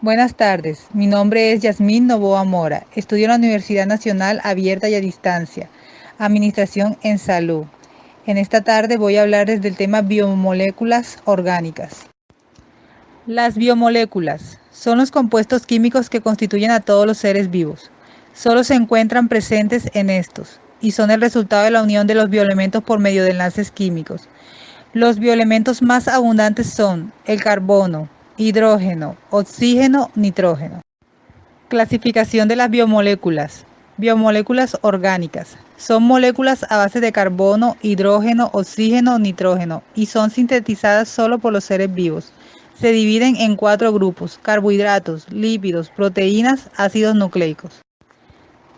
Buenas tardes, mi nombre es Yasmín Novoa Mora, estudio en la Universidad Nacional Abierta y a Distancia, Administración en Salud. En esta tarde voy a hablarles del tema biomoléculas orgánicas. Las biomoléculas son los compuestos químicos que constituyen a todos los seres vivos. Solo se encuentran presentes en estos y son el resultado de la unión de los bioelementos por medio de enlaces químicos. Los bioelementos más abundantes son el carbono, hidrógeno, oxígeno, nitrógeno. Clasificación de las biomoléculas. Biomoléculas orgánicas. Son moléculas a base de carbono, hidrógeno, oxígeno, nitrógeno y son sintetizadas solo por los seres vivos. Se dividen en 4 grupos: carbohidratos, lípidos, proteínas, ácidos nucleicos.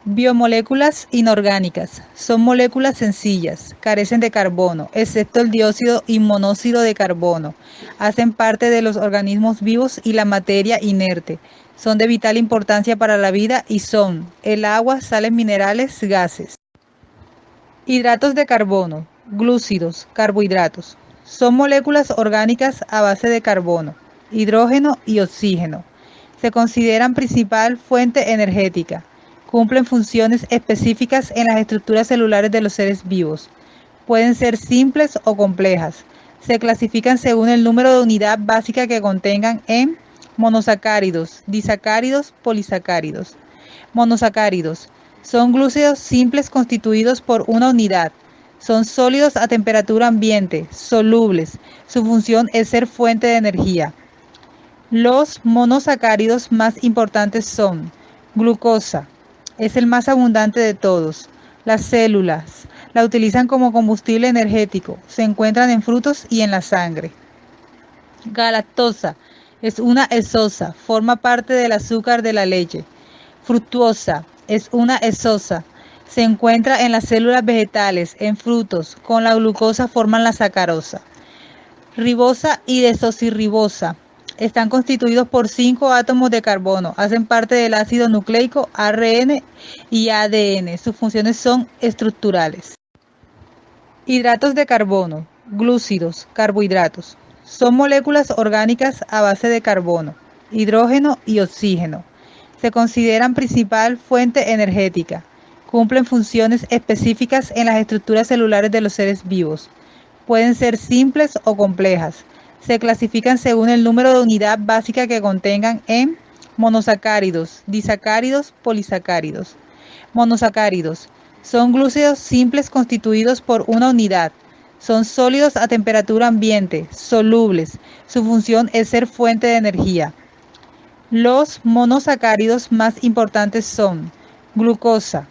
Biomoléculas inorgánicas. Son moléculas sencillas, carecen de carbono, excepto el dióxido y monóxido de carbono. Hacen parte de los organismos vivos y la materia inerte. Son de vital importancia para la vida y son el agua, sales minerales, gases. Hidratos de carbono, glúcidos, carbohidratos. Son moléculas orgánicas a base de carbono, hidrógeno y oxígeno. Se consideran principal fuente energética. Cumplen funciones específicas en las estructuras celulares de los seres vivos. Pueden ser simples o complejas. Se clasifican según el número de unidad básica que contengan en monosacáridos, disacáridos, polisacáridos. Monosacáridos son glúcidos simples constituidos por una unidad. Son sólidos a temperatura ambiente, solubles. Su función es ser fuente de energía. Los monosacáridos más importantes son glucosa, es el más abundante de todos. Las células la utilizan como combustible energético. Se encuentran en frutos y en la sangre. Galactosa es una exosa, forma parte del azúcar de la leche. Fructuosa es una exosa, se encuentra en las células vegetales, en frutos. Con la glucosa forman la sacarosa. Ribosa y desoxirribosa están constituidos por 5 átomos de carbono. Hacen parte del ácido nucleico ARN y ADN. Sus funciones son estructurales. Hidratos de carbono, glúcidos, carbohidratos. Son moléculas orgánicas a base de carbono, hidrógeno y oxígeno. Se consideran principal fuente energética. Cumplen funciones específicas en las estructuras celulares de los seres vivos. Pueden ser simples o complejas. Se clasifican según el número de unidad básica que contengan en monosacáridos, disacáridos, polisacáridos. Monosacáridos son glúcidos simples constituidos por una unidad. Son sólidos a temperatura ambiente, solubles. Su función es ser fuente de energía. Los monosacáridos más importantes son glucosa,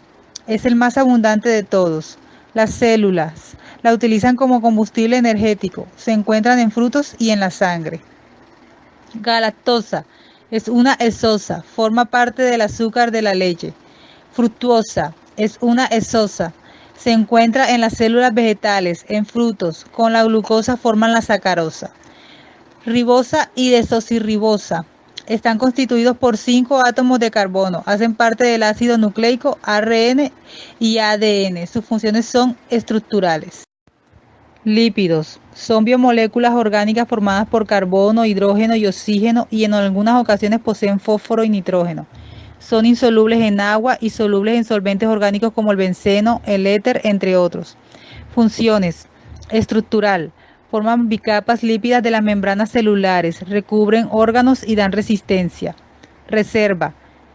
es el más abundante de todos. Las células la utilizan como combustible energético. Se encuentran en frutos y en la sangre. Galactosa es una exosa, forma parte del azúcar de la leche. Fructuosa es una exosa, se encuentra en las células vegetales, en frutos. Con la glucosa forman la sacarosa. Ribosa y desoxirribosa están constituidos por 5 átomos de carbono. Hacen parte del ácido nucleico ARN y ADN. Sus funciones son estructurales. Lípidos son biomoléculas orgánicas formadas por carbono, hidrógeno y oxígeno y en algunas ocasiones poseen fósforo y nitrógeno. Son insolubles en agua y solubles en solventes orgánicos como el benceno, el éter, entre otros. Funciones: estructural. Forman bicapas lípidas de las membranas celulares, recubren órganos y dan resistencia. Reserva.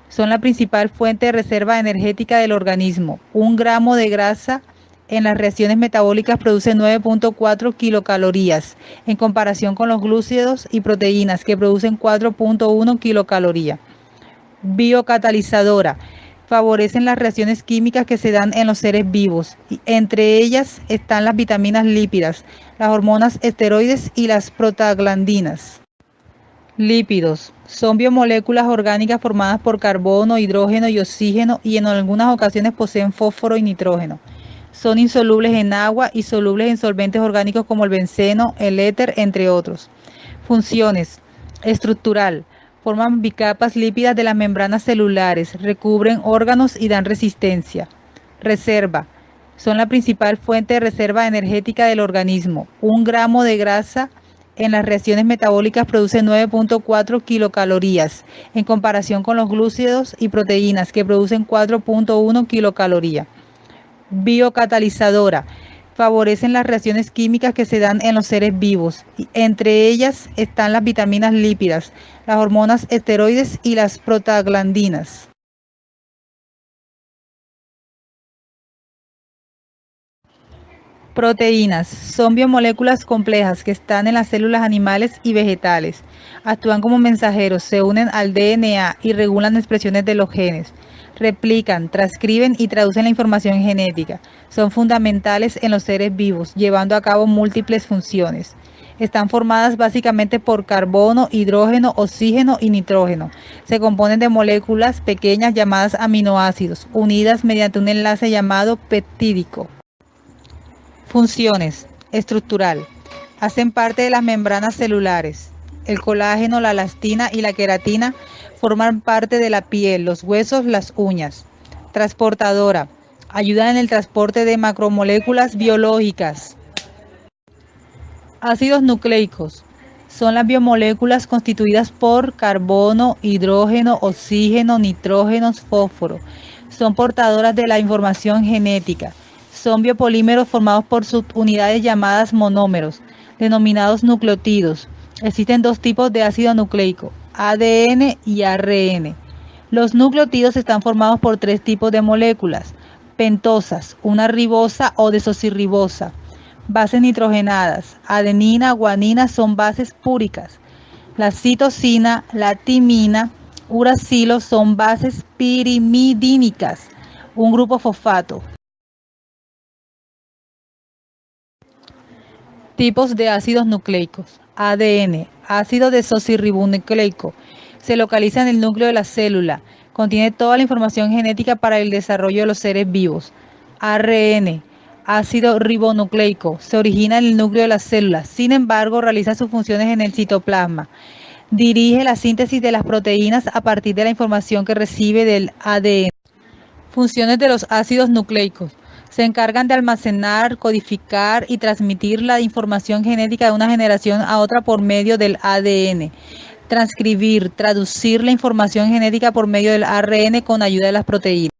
Son la principal fuente de reserva energética del organismo. 1 gramo de grasa en las reacciones metabólicas produce 9.4 kilocalorías, en comparación con los glúcidos y proteínas que producen 4.1 kilocalorías. Biocatalizadora. Favorecen las reacciones químicas que se dan en los seres vivos. Entre ellas están las vitaminas lípidas, las hormonas esteroides y las prostaglandinas. Lípidos son biomoléculas orgánicas formadas por carbono, hidrógeno y oxígeno y en algunas ocasiones poseen fósforo y nitrógeno. Son insolubles en agua y solubles en solventes orgánicos como el benceno, el éter, entre otros. Funciones: estructural. Forman bicapas lípidas de las membranas celulares, recubren órganos y dan resistencia. Reserva. Son la principal fuente de reserva energética del organismo. 1 gramo de grasa en las reacciones metabólicas produce 9.4 kilocalorías, en comparación con los glúcidos y proteínas que producen 4.1 kilocalorías. Biocatalizadora. Favorecen las reacciones químicas que se dan en los seres vivos. Entre ellas están las vitaminas lípidas, las hormonas esteroides y las prostaglandinas. Proteínas. Son biomoléculas complejas que están en las células animales y vegetales. Actúan como mensajeros, se unen al DNA y regulan expresiones de los genes. Replican, transcriben y traducen la información genética. Son fundamentales en los seres vivos, llevando a cabo múltiples funciones. Están formadas básicamente por carbono, hidrógeno, oxígeno y nitrógeno. Se componen de moléculas pequeñas llamadas aminoácidos, unidas mediante un enlace llamado peptídico. Funciones. Estructural. Hacen parte de las membranas celulares. El colágeno, la elastina y la queratina forman parte de la piel, los huesos, las uñas. Transportadora. Ayudan en el transporte de macromoléculas biológicas. Ácidos nucleicos. Son las biomoléculas constituidas por carbono, hidrógeno, oxígeno, nitrógeno, fósforo. Son portadoras de la información genética. Son biopolímeros formados por subunidades llamadas monómeros, denominados nucleótidos. Existen dos tipos de ácido nucleico, ADN y ARN. Los nucleótidos están formados por tres tipos de moléculas: pentosas, una ribosa o desoxirribosa. Bases nitrogenadas, adenina, guanina son bases púricas. La citosina, la timina, uracilo son bases pirimidínicas, un grupo fosfato. Tipos de ácidos nucleicos. ADN, ácido desoxirribonucleico. Se localiza en el núcleo de la célula. Contiene toda la información genética para el desarrollo de los seres vivos. ARN, ácido ribonucleico. Se origina en el núcleo de las células. Sin embargo, realiza sus funciones en el citoplasma. Dirige la síntesis de las proteínas a partir de la información que recibe del ADN. Funciones de los ácidos nucleicos. Se encargan de almacenar, codificar y transmitir la información genética de una generación a otra por medio del ADN. Transcribir, traducir la información genética por medio del ARN con ayuda de las proteínas.